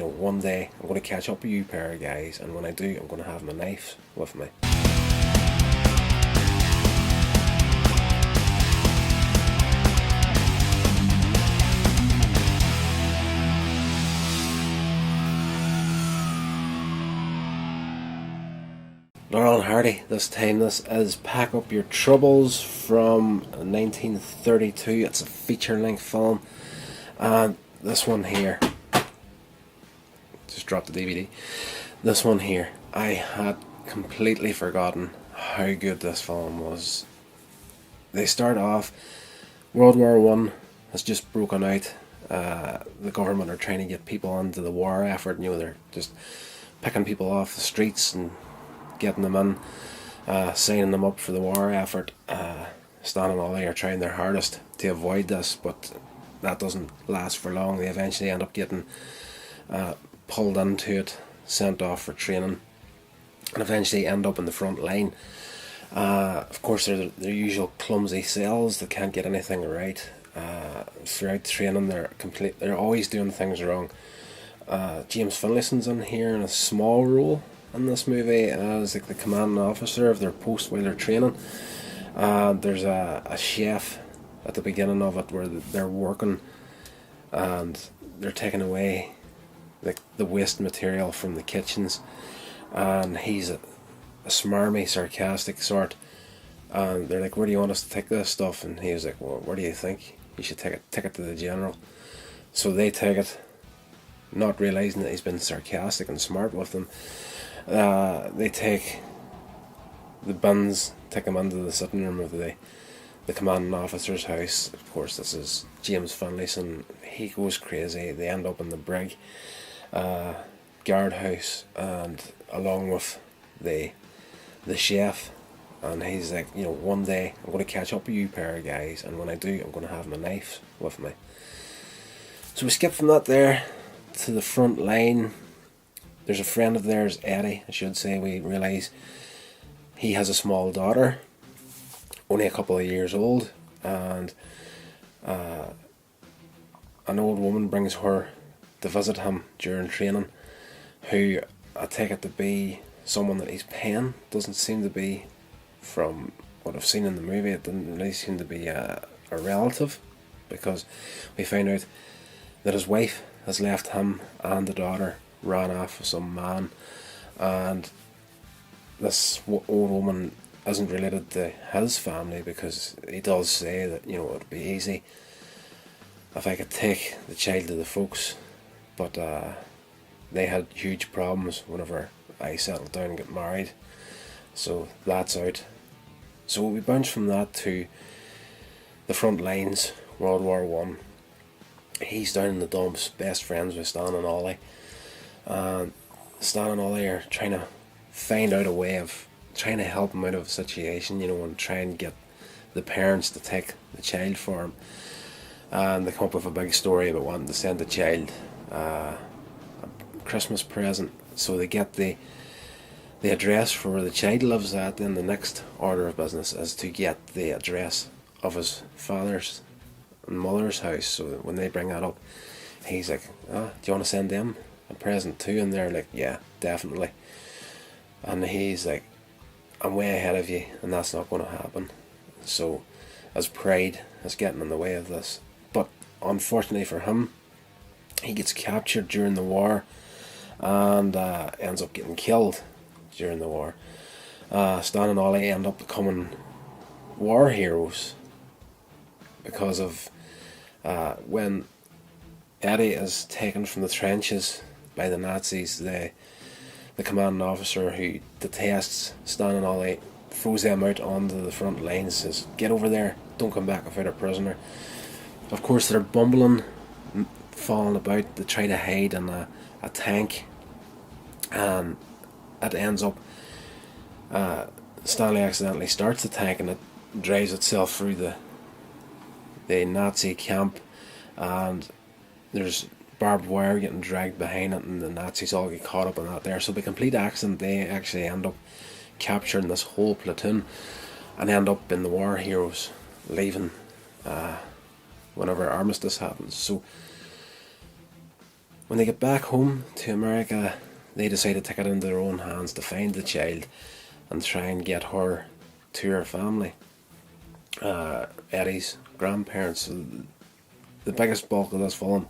one day I'm going to catch up with you pair of guys, and when I do, I'm going to have my knife with me. Laurel and Hardy, this time this is Pack Up Your Troubles from 1932. It's a feature-length film. And this one here, just dropped the DVD. This one here, I had completely forgotten how good this film was. They start off, World War One has just broken out. The government are trying to get people into the war effort. They're just picking people off the streets and getting them in, signing them up for the war effort. Stan and Ollie are trying their hardest to avoid this, but that doesn't last for long. They eventually end up getting pulled into it, sent off for training, and eventually end up in the front line. Of course, they're their usual clumsy cells that can't get anything right. Throughout training, they're always doing things wrong. James Finlayson's in here in a small role in this movie as like the commanding officer of their post while they're training. There's a chef at the beginning of it where they're working and they're taking away like the waste material from the kitchens, and he's a smarmy, sarcastic sort, and they're like, "Where do you want us to take this stuff?" And he was like, "Well, where do you think you should take it to the general." So they take it, not realising that he's been sarcastic and smart with them. They take the bins, take them into the sitting room of the commanding officer's house. Of course, this is James Finlayson. He goes crazy. They end up in the brig guardhouse, and along with the chef. And he's like, one day I'm going to catch up with you pair of guys, and when I do, I'm going to have my knife with me. So we skip from that there to the front line. There's a friend of theirs, Eddie, I should say. We realise he has a small daughter, only a couple of years old, and an old woman brings her to visit him during training, who I take it to be someone that he's paying. Doesn't seem to be, from what I've seen in the movie, it didn't really seem to be a relative, because we find out that his wife has left him and the daughter, ran off with some man, and this old woman isn't related to his family, because he does say that it would be easy if I could take the child to the folks, but they had huge problems whenever I settled down and got married, so that's out. So we bounce from that to the front lines, World War One. He's down in the dumps, best friends with Stan and Ollie. Stan and Ollie are trying to find out a way of trying to help him out of a situation, and try and get the parents to take the child for him. And they come up with a big story about wanting to send the child a Christmas present. So they get the address for where the child lives at. Then the next order of business is to get the address of his father's and mother's house. So that when they bring that up, he's like, do you want to send them a present too? And they're like, yeah, definitely. And he's like, I'm way ahead of you, and that's not going to happen. So his pride is getting in the way of this. But unfortunately for him, he gets captured during the war and ends up getting killed during the war. Stan and Ollie end up becoming war heroes because of when Eddie is taken from the trenches by the Nazis, the commanding officer, who detests Stan and Ollie, throws them out onto the front lines, says, "Get over there, don't come back without a prisoner." Of course, they're bumbling, falling about. They try to hide in a tank, and it ends up Stanley accidentally starts the tank, and it drives itself through the Nazi camp, and there's barbed wire getting dragged behind it, and the Nazis all get caught up in that there. So by complete accident, they actually end up capturing this whole platoon and end up in the war heroes, leaving whenever armistice happens. So When they get back home to America, they decide to take it into their own hands to find the child and try and get her to her family. Eddie's grandparents. So the biggest bulk of this film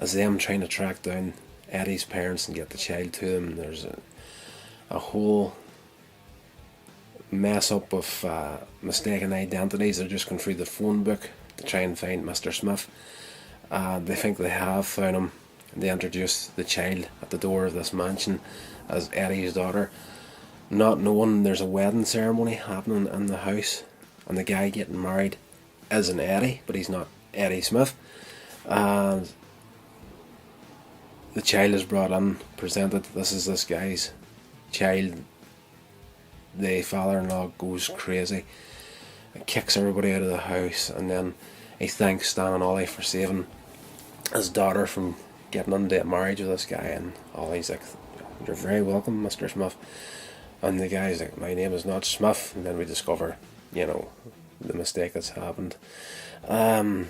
is them trying to track down Eddie's parents and get the child to them. There's a whole mess up of mistaken identities. They're just going through the phone book to try and find Mr. Smith. They think they have found him. They introduce the child at the door of this mansion as Eddie's daughter, not knowing there's a wedding ceremony happening in the house, and the guy getting married is an Eddie, but he's not Eddie Smith. And the child is brought in, presented. This is this guy's child. The father-in-law goes crazy and kicks everybody out of the house, and then he thanks Stan and Ollie for saving his daughter from getting into a marriage with this guy. And Ollie's like, "You're very welcome, Mr. Smith." And the guy's like, "My name is not Smith." And then we discover, the mistake that's happened. So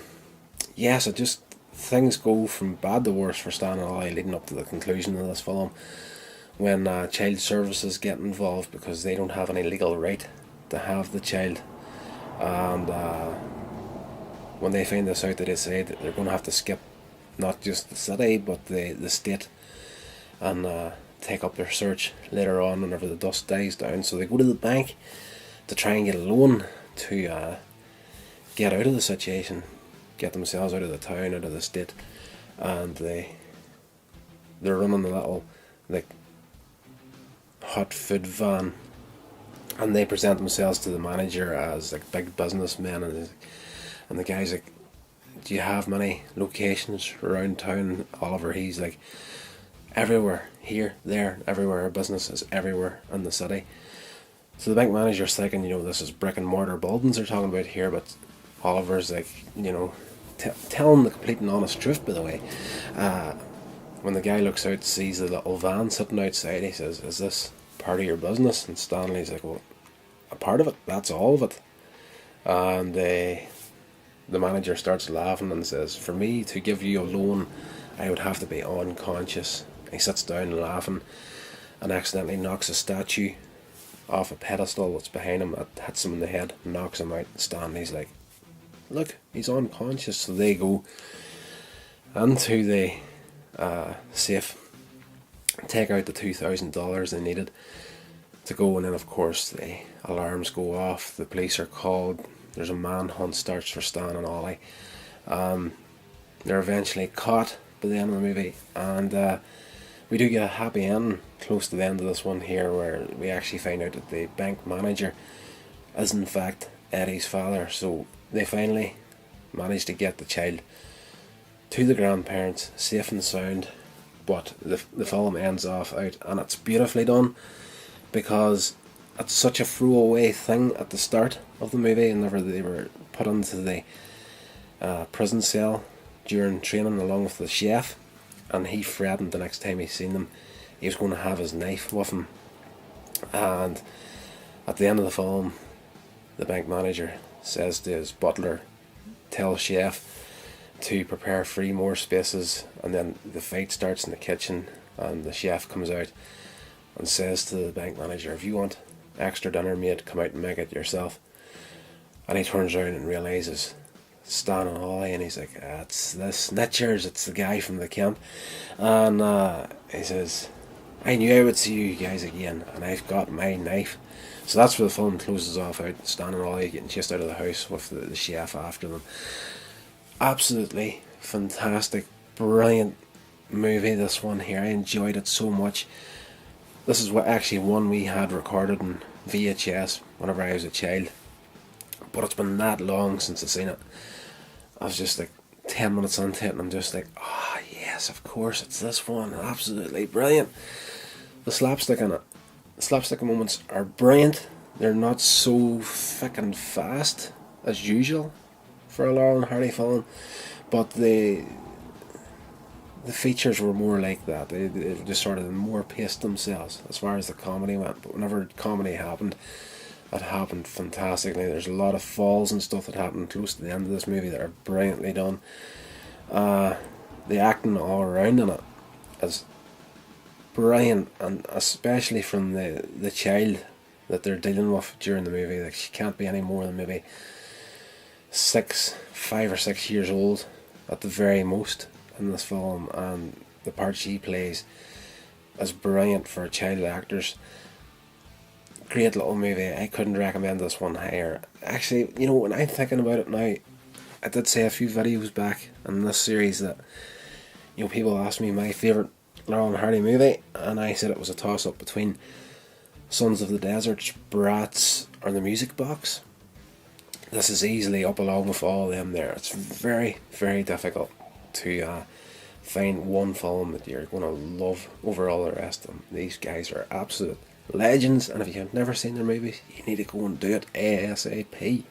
just things go from bad to worse for Stan and Ollie leading up to the conclusion of this film, when child services get involved because they don't have any legal right to have the child. And when they find this out, they decide that they're going to have to skip not just the city but the state and take up their search later on whenever the dust dies down. So they go to the bank to try and get a loan to get out of the situation, get themselves out of the town, out of the state. And they're running a little hot food van, and they present themselves to the manager as big businessmen, and the guy's like, "Do you have many locations around town, Oliver?" He's like, "Everywhere, here, there, everywhere. Our business is everywhere in the city." So the bank manager's thinking, this is brick and mortar buildings they're talking about here, but Oliver's like, telling the complete and honest truth, by the way. When the guy looks out, sees the little van sitting outside, he says, "Is this part of your business?" And Stanley's like, "Well, a part of it, that's all of it." And the manager starts laughing and says, "For me to give you a loan, I would have to be unconscious." He sits down laughing and accidentally knocks a statue off a pedestal that's behind him. It hits him in the head, knocks him out. Stanley's like, "Look, he's unconscious." So they go into the safe, take out the $2,000 they needed to go, and then of course the alarms go off, the police are called, there's a manhunt starts for Stan and Ollie. They're eventually caught by the end of the movie, and we do get a happy end close to the end of this one here, where we actually find out that the bank manager is in fact Eddie's father. So they finally manage to get the child to the grandparents safe and sound, but the film ends off out, and it's beautifully done because it's such a throwaway thing at the start of the movie. Whenever they were put into the prison cell during training along with the chef, and he threatened the next time he seen them he was going to have his knife with him. And at the end of the film, the bank manager says to his butler, "Tell chef to prepare 3 more spaces," and then the fight starts in the kitchen, and the chef comes out and says to the bank manager, "If you want extra dinner made, come out and make it yourself." And he turns around and realises Stan and Ollie, and he's like, "It's the snitchers, it's the guy from the camp." And he says, "I knew I would see you guys again, and I've got my knife." So that's where the film closes off out. Stan and Ollie getting chased out of the house with the chef after them. Absolutely fantastic, brilliant movie, this one here. I enjoyed it so much. This is one we had recorded in VHS whenever I was a child, but it's been that long since I've seen it. I was just 10 minutes into it, and I'm just like, "Oh yes, of course it's this one." Absolutely brilliant. The slapstick in it, the slapstick moments are brilliant. They're not so thick and fast as usual for a Laurel and Hardy film, but the features were more like that. They just sort of more paced themselves as far as the comedy went. But whenever comedy happened, it happened fantastically. There's a lot of falls and stuff that happened close to the end of this movie that are brilliantly done. The the acting all around in it is brilliant, and especially from the child that they're dealing with during the movie. Like, she can't be any more than maybe 5 or 6 years old at the very most in this film, and the part she plays is brilliant for child actors. Great little movie. I couldn't recommend this one higher. Actually, when I'm thinking about it now, I did say a few videos back in this series that people asked me my favourite Laurel and Hardy movie, and I said it was a toss up between Sons of the Desert, Bratz, or The Music Box. This is easily up along with all of them there. It's very, very difficult to find one film that you're going to love over all the rest of them. These guys are absolute legends, and if you have never seen their movies, you need to go and do it ASAP.